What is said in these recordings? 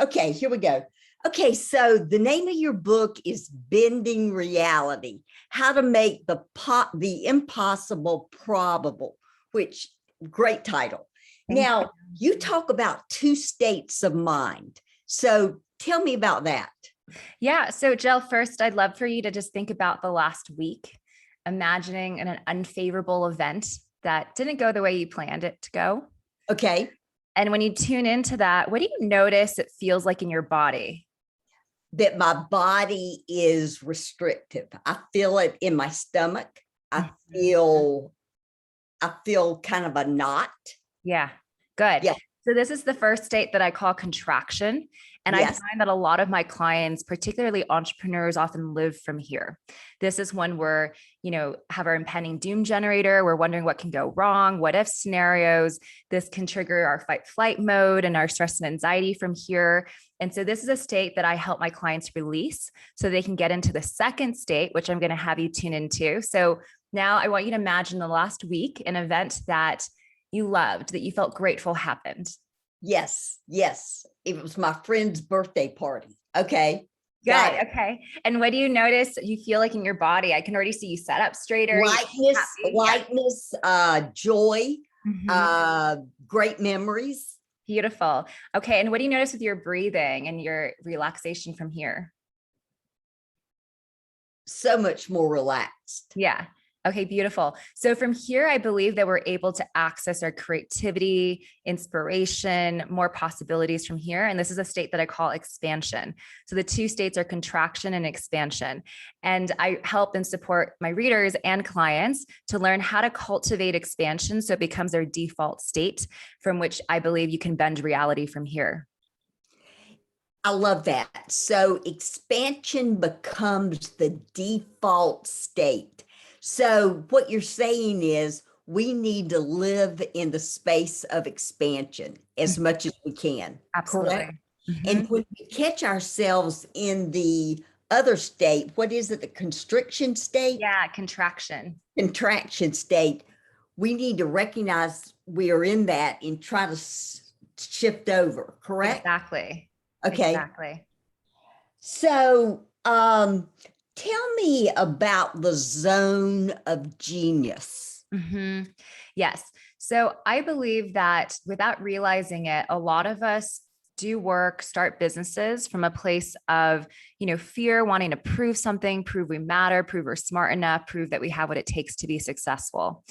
Okay, here we go. Okay, so the name of your book is Bending Reality: How to Make the Impossible Probable, which great title. Thank Now, you talk about two states of mind. So tell me about that. Yeah. So, Jill, first, I'd love for you to just think about the last week, imagining an unfavorable event that didn't go the way you planned it to go. Okay. And when you tune into that, what do you notice it feels like in your body? That my body is restrictive. I feel it in my stomach. I feel kind of a knot. Yeah, good. Yeah. So this is the first state that I call contraction. And I Yes. find that a lot of my clients, particularly entrepreneurs, often live from here. This is when we're, have our impending doom generator. We're wondering what can go wrong, what if scenarios. This can trigger our fight flight mode and our stress and anxiety from here. And so this is a state that I help my clients release so they can get into the second state, which I'm going to have you tune into. So now I want you to imagine the last week, an event that you loved, that you felt grateful happened. Yes. Yes. It was my friend's birthday party. Okay. Good. Okay. And what do you notice you feel like in your body? I can already see you set up straighter. Lightness, joy, great memories. Beautiful. Okay. And what do you notice with your breathing and your relaxation from here? So much more relaxed. Yeah. Okay, beautiful. So from here, I believe that we're able to access our creativity, inspiration, more possibilities from here. And this is a state that I call expansion. So the two states are contraction and expansion. And I help and support my readers and clients to learn how to cultivate expansion so it becomes their default state, from which I believe you can bend reality from here. I love that. So expansion becomes the default state. So what you're saying is we need to live in the space of expansion as much as we can. Absolutely. Correct? And when we catch ourselves in the other state, what is it? The constriction state? Yeah, contraction. Contraction state. We need to recognize we are in that and try to shift over, correct? Exactly. Okay. Exactly. So, tell me about the zone of genius. Yes. So I believe that without realizing it, a lot of us do work, start businesses from a place of, fear, wanting to prove something, prove we matter, prove we're smart enough, prove that we have what it takes to be successful.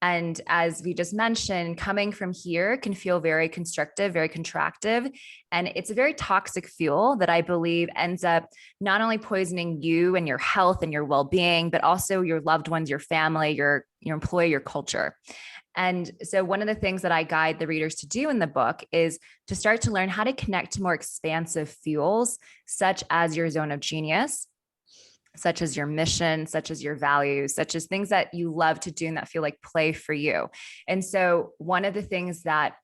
And as we just mentioned, coming from here can feel very constrictive, very contractive. And it's a very toxic fuel that I believe ends up not only poisoning you and your health and your well-being, but also your loved ones, your family, your employee, your culture. And so one of the things that I guide the readers to do in the book is to start to learn how to connect to more expansive fuels, such as your zone of genius, such as your mission, such as your values, such as things that you love to do and that feel like play for you. And so one of the things that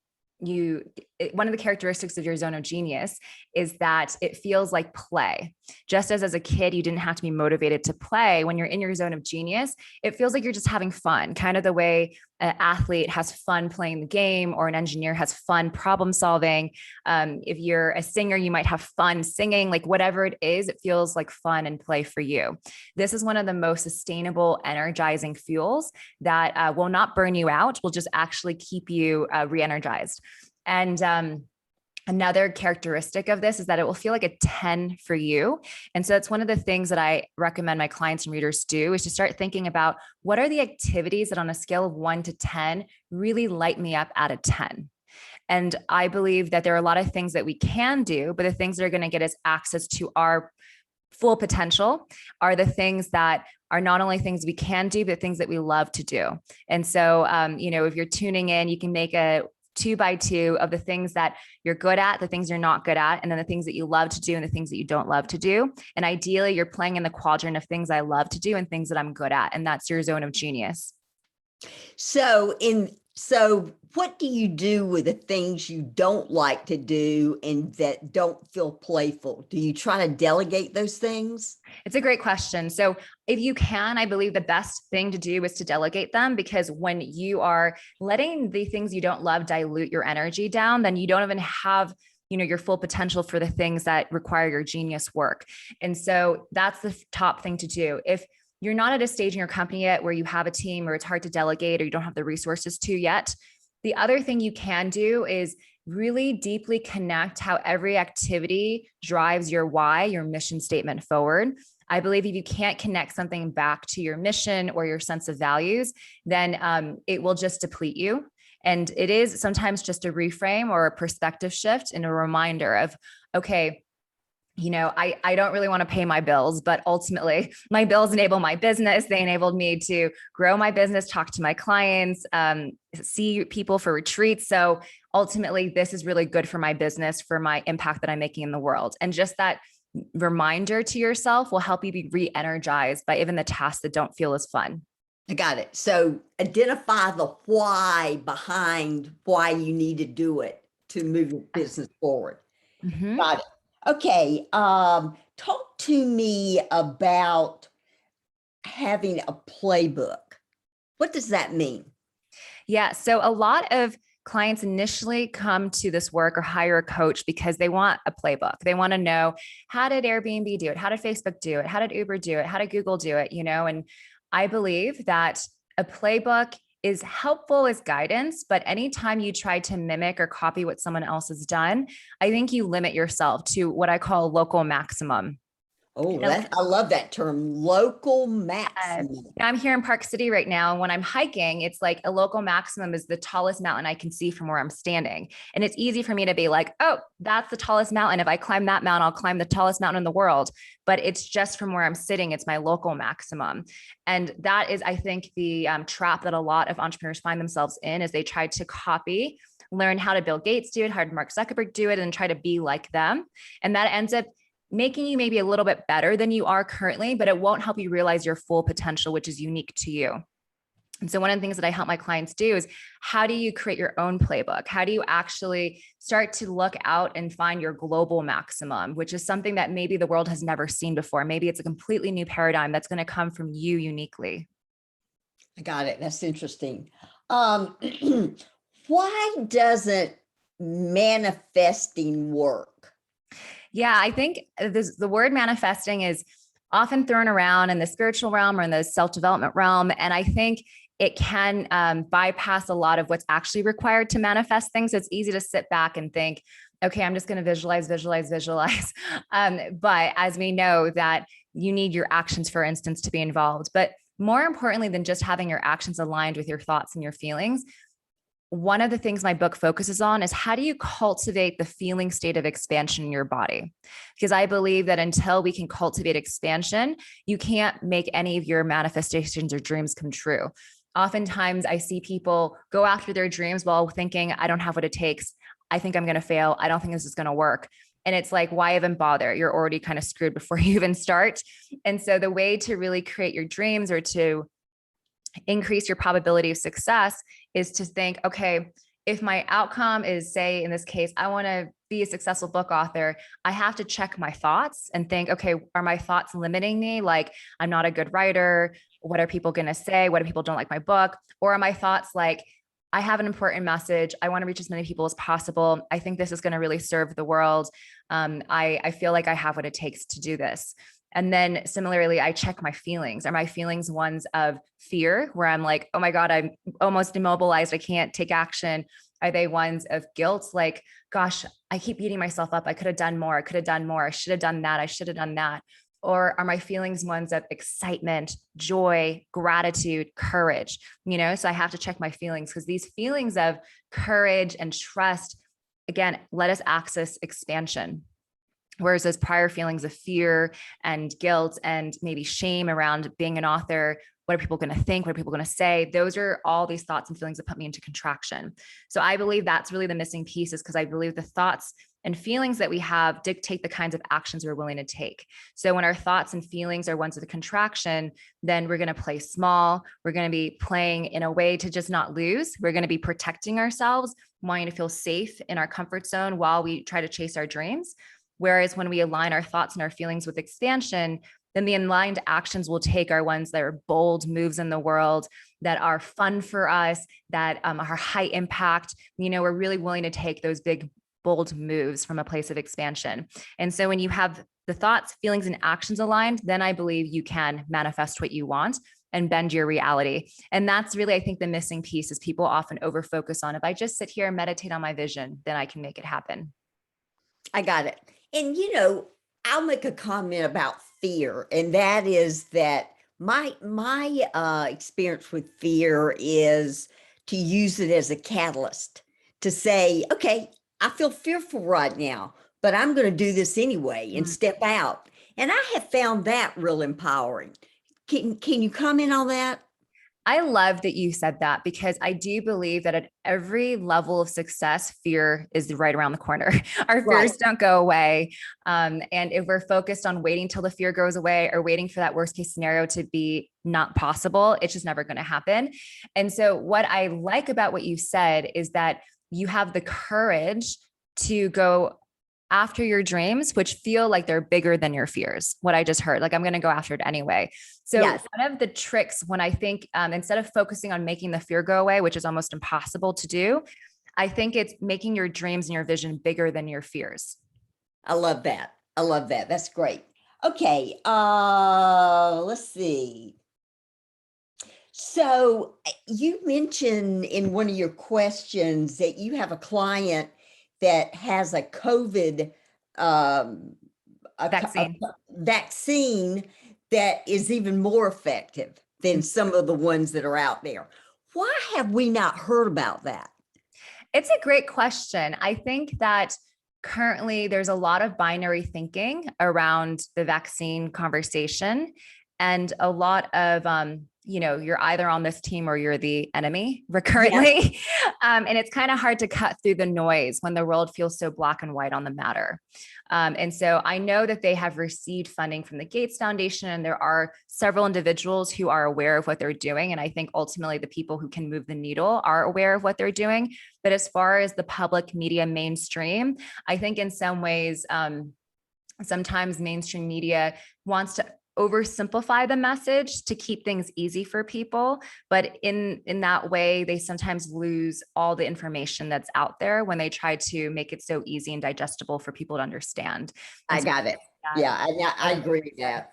one of the characteristics of your zone of genius is that it feels like play. Just as a kid, you didn't have to be motivated to play. When you're in your zone of genius, it feels like you're just having fun, kind of the way an athlete has fun playing the game or an engineer has fun problem solving. If you're a singer, you might have fun singing, like whatever it is, it feels like fun and play for you. This is one of the most sustainable, energizing fuels that will not burn you out, will just actually keep you re-energized. And another characteristic of this is that it will feel like a 10 for you. And so that's one of the things that I recommend my clients and readers do, is to start thinking about what are the activities that on a scale of 1 to 10 really light me up at a 10. And I believe that there are a lot of things that we can do, but the things that are going to get us access to our full potential are the things that are not only things we can do, but things that we love to do. And so, if you're tuning in, you can make a 2x2 of the things that you're good at, the things you're not good at, and then the things that you love to do and the things that you don't love to do. And ideally, you're playing in the quadrant of things I love to do and things that I'm good at. And that's your zone of genius. So what do you do with the things you don't like to do and that don't feel playful? Do you try to delegate those things? It's a great question. So if you can, I believe the best thing to do is to delegate them, because when you are letting the things you don't love dilute your energy down, then you don't even have your full potential for the things that require your genius work. And so that's the top thing to do. If you're not at a stage in your company yet where you have a team or it's hard to delegate or you don't have the resources to yet, the other thing you can do is really deeply connect how every activity drives your why, your mission statement forward. I believe if you can't connect something back to your mission or your sense of values, then it will just deplete you. And it is sometimes just a reframe or a perspective shift and a reminder of, okay, I don't really want to pay my bills, but ultimately my bills enable my business. They enabled me to grow my business, talk to my clients, see people for retreats. So ultimately, this is really good for my business, for my impact that I'm making in the world. And just that reminder to yourself will help you be re-energized by even the tasks that don't feel as fun. I got it. So identify the why behind why you need to do it to move your business forward. Mm-hmm. Got it. Okay. Talk to me about having a playbook. What does that mean? Yeah. So a lot of clients initially come to this work or hire a coach because they want a playbook. They want to know, how did Airbnb do it? How did Facebook do it? How did Uber do it? How did Google do it? And I believe that a playbook is helpful as guidance, but anytime you try to mimic or copy what someone else has done, I think you limit yourself to what I call local maximum. Oh, I love that term, local Yes. maximum. I'm here in Park City right now. And when I'm hiking, it's like a local maximum is the tallest mountain I can see from where I'm standing. And it's easy for me to be like, oh, that's the tallest mountain. If I climb that mountain, I'll climb the tallest mountain in the world. But it's just from where I'm sitting. It's my local maximum. And that is, I think, the trap that a lot of entrepreneurs find themselves in, is they try to copy, learn how to Bill Gates do it, how did Mark Zuckerberg do it, and try to be like them. And that ends up making you maybe a little bit better than you are currently, but it won't help you realize your full potential, which is unique to you. And so one of the things that I help my clients do is, how do you create your own playbook? How do you actually start to look out and find your global maximum, which is something that maybe the world has never seen before? Maybe it's a completely new paradigm that's going to come from you uniquely. I got it. That's interesting. Why doesn't manifesting work? Yeah, I think the word manifesting is often thrown around in the spiritual realm or in the self-development realm. And I think it can bypass a lot of what's actually required to manifest things. It's easy to sit back and think, okay, I'm just going to visualize. But as we know, that you need your actions, for instance, to be involved. But more importantly than just having your actions aligned with your thoughts and your feelings, one of the things my book focuses on is, how do you cultivate the feeling state of expansion in your body? Because I believe that until we can cultivate expansion, you can't make any of your manifestations or dreams come true. Oftentimes I see people go after their dreams while thinking, I don't have what it takes. I think I'm going to fail. I don't think this is going to work. And it's like, why even bother? You're already kind of screwed before you even start. And so the way to really create your dreams, or to increase your probability of success, is to think, okay, if my outcome is, say, in this case, I want to be a successful book author, I have to check my thoughts and think, okay, are my thoughts limiting me? Like, I'm not a good writer. What are people going to say? What if people don't like my book? Or are my thoughts like, I have an important message. I want to reach as many people as possible. I think this is going to really serve the world. I feel like I have what it takes to do this. And then similarly, I check my feelings. Are my feelings ones of fear, where I'm like, oh my God, I'm almost immobilized, I can't take action? Are they ones of guilt? Like, gosh, I keep beating myself up. I could have done more. I could have done more. I should have done that. I should have done that. Or are my feelings ones of excitement, joy, gratitude, courage? So I have to check my feelings, because these feelings of courage and trust, again, let us access expansion. Whereas those prior feelings of fear and guilt and maybe shame around being an author, what are people going to think? What are people going to say? Those are all these thoughts and feelings that put me into contraction. So I believe that's really the missing piece, is because I believe the thoughts and feelings that we have dictate the kinds of actions we're willing to take. So when our thoughts and feelings are ones of the contraction, then we're going to play small. We're going to be playing in a way to just not lose. We're going to be protecting ourselves, wanting to feel safe in our comfort zone while we try to chase our dreams. Whereas when we align our thoughts and our feelings with expansion, then the aligned actions we'll take are ones that are bold moves in the world, that are fun for us, that are high impact. We're really willing to take those big, bold moves from a place of expansion. And so when you have the thoughts, feelings, and actions aligned, then I believe you can manifest what you want and bend your reality. And that's really, I think, the missing piece is people often over focus on, if I just sit here and meditate on my vision, then I can make it happen. I got it. And I'll make a comment about fear, and that is that my experience with fear is to use it as a catalyst to say, okay, I feel fearful right now, but I'm going to do this anyway and step out. And I have found that real empowering. Can you comment on that? I love that you said that, because I do believe that at every level of success, fear is right around the corner. Our Right. fears don't go away. And if we're focused on waiting till the fear goes away or waiting for that worst case scenario to be not possible, it's just never going to happen. And so what I like about what you said is that you have the courage to go after your dreams, which feel like they're bigger than your fears. What I just heard, like, I'm going to go after it anyway. So Yes. one of the tricks when I think, instead of focusing on making the fear go away, which is almost impossible to do, I think it's making your dreams and your vision bigger than your fears. I love that. I love that. That's great. Okay. Let's see. So you mentioned in one of your questions that you have a client that has a COVID um, Vaccine. vaccine that is even more effective than some of the ones that are out there. Why have we not heard about that? It's a great question. I think that currently there's a lot of binary thinking around the vaccine conversation, and a lot of, you're either on this team or you're the enemy currently. And it's kind of hard to cut through the noise when the world feels so black and white on the matter. And so I know that they have received funding from the Gates Foundation, and there are several individuals who are aware of what they're doing. And I think ultimately the people who can move the needle are aware of what they're doing. But as far as the public media mainstream, I think in some ways, sometimes mainstream media wants to oversimplify the message to keep things easy for people, but in that way they sometimes lose all the information that's out there when they try to make it so easy and digestible for people to understand. I got it. Yeah, I agree with that.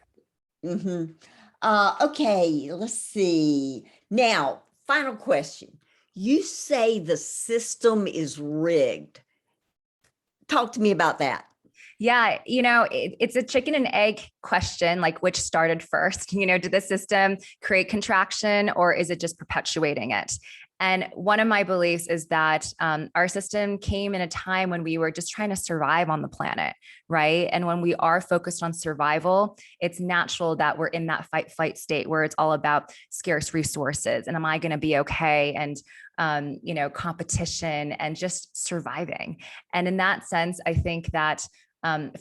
Okay, let's see. Now, final question. You say the system is rigged. Talk to me about that. Yeah, it's a chicken and egg question, like which started first. Did the system create contraction, or is it just perpetuating it? And one of my beliefs is that our system came in a time when we were just trying to survive on the planet, right? And when we are focused on survival, it's natural that we're in that fight flight state where it's all about scarce resources and am I going to be okay? And competition and just surviving. And in that sense, I think that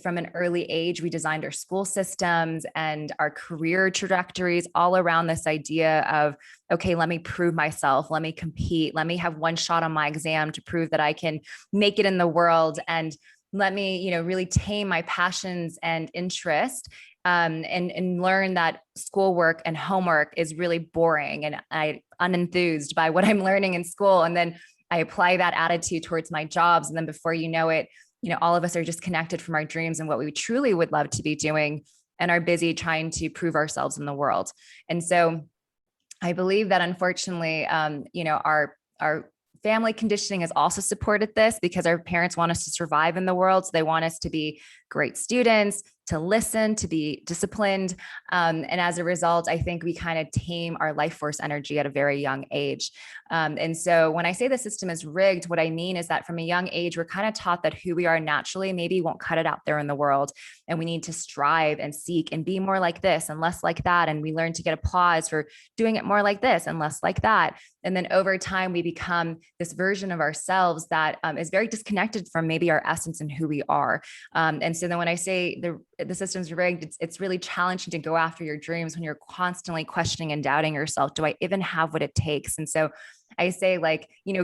from an early age, we designed our school systems and our career trajectories all around this idea of, okay, let me prove myself, let me compete, let me have one shot on my exam to prove that I can make it in the world, and let me, really tame my passions and interest, and learn that schoolwork and homework is really boring and I'm unenthused by what I'm learning in school. And then I apply that attitude towards my jobs. And then before you know it, all of us are disconnected from our dreams and what we truly would love to be doing, and are busy trying to prove ourselves in the world. And so I believe that unfortunately, our family conditioning has also supported this, because our parents want us to survive in the world. So they want us to be great students, to listen, to be disciplined. And as a result, I think we kind of tame our life force energy at a very young age. And so when I say the system is rigged, what I mean is that from a young age, we're kind of taught that who we are naturally maybe won't cut it out there in the world. And we need to strive and seek and be more like this and less like that. And we learn to get applause for doing it more like this and less like that. And then over time, we become this version of ourselves that is very disconnected from maybe our essence and who we are. And so then when I say the system's rigged, it's really challenging to go after your dreams when you're constantly questioning and doubting yourself. Do I even have what it takes? And so I say,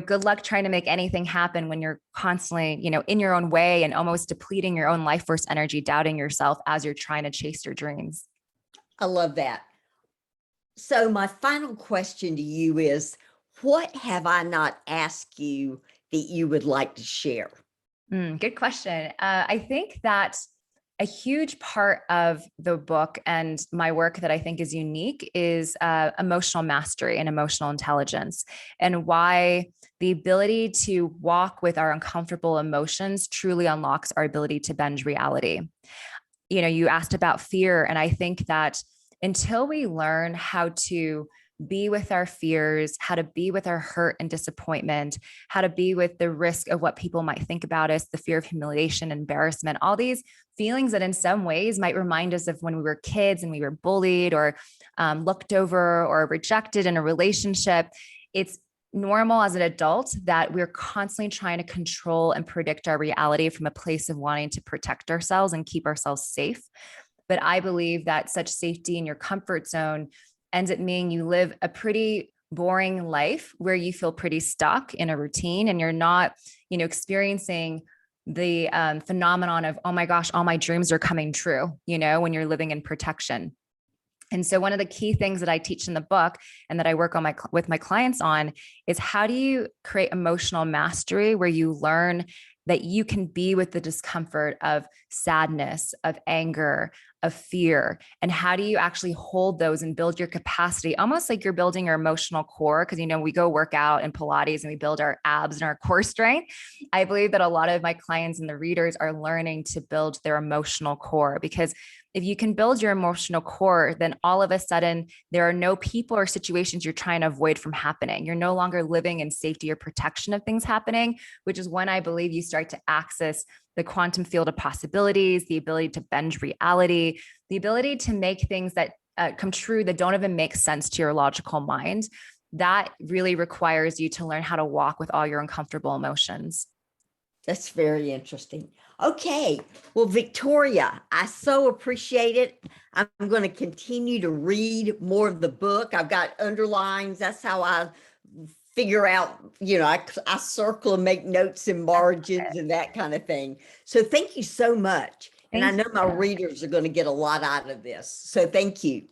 good luck trying to make anything happen when you're constantly, in your own way and almost depleting your own life force energy, doubting yourself as you're trying to chase your dreams. I love that. So my final question to you is, what have I not asked you that you would like to share? Good question. I think that a huge part of the book and my work that I think is unique is emotional mastery and emotional intelligence, and why the ability to walk with our uncomfortable emotions truly unlocks our ability to bend reality. You know, you asked about fear, and I think that until we learn how to be with our fears, how to be with our hurt and disappointment, how to be with the risk of what people might think about us, the fear of humiliation, embarrassment, all these feelings that in some ways might remind us of when we were kids and we were bullied or looked over or rejected in a relationship. It's normal as an adult that we're constantly trying to control and predict our reality from a place of wanting to protect ourselves and keep ourselves safe. But I believe that such safety in your comfort zone ends up meaning you live a pretty boring life where you feel pretty stuck in a routine and you're not, experiencing the phenomenon of, oh my gosh, all my dreams are coming true, when you're living in protection. And so one of the key things that I teach in the book and that I work on with my clients on is how do you create emotional mastery where you learn that you can be with the discomfort of sadness, of anger, of fear, and how do you actually hold those and build your capacity, almost like you're building your emotional core. Because, we go work out in Pilates and we build our abs and our core strength. I believe that a lot of my clients and the readers are learning to build their emotional core, because if you can build your emotional core, then all of a sudden there are no people or situations you're trying to avoid from happening. You're no longer living in safety or protection of things happening, which is when I believe you start to access the quantum field of possibilities, the ability to bend reality, the ability to make things that come true that don't even make sense to your logical mind. That really requires you to learn how to walk with all your uncomfortable emotions. That's very interesting. Okay. Well, Victoria, I so appreciate it. I'm going to continue to read more of the book. I've got underlines. That's how I figure out, I circle and make notes in margins and that kind of thing. So thank you so much. And I know my readers are going to get a lot out of this. So thank you.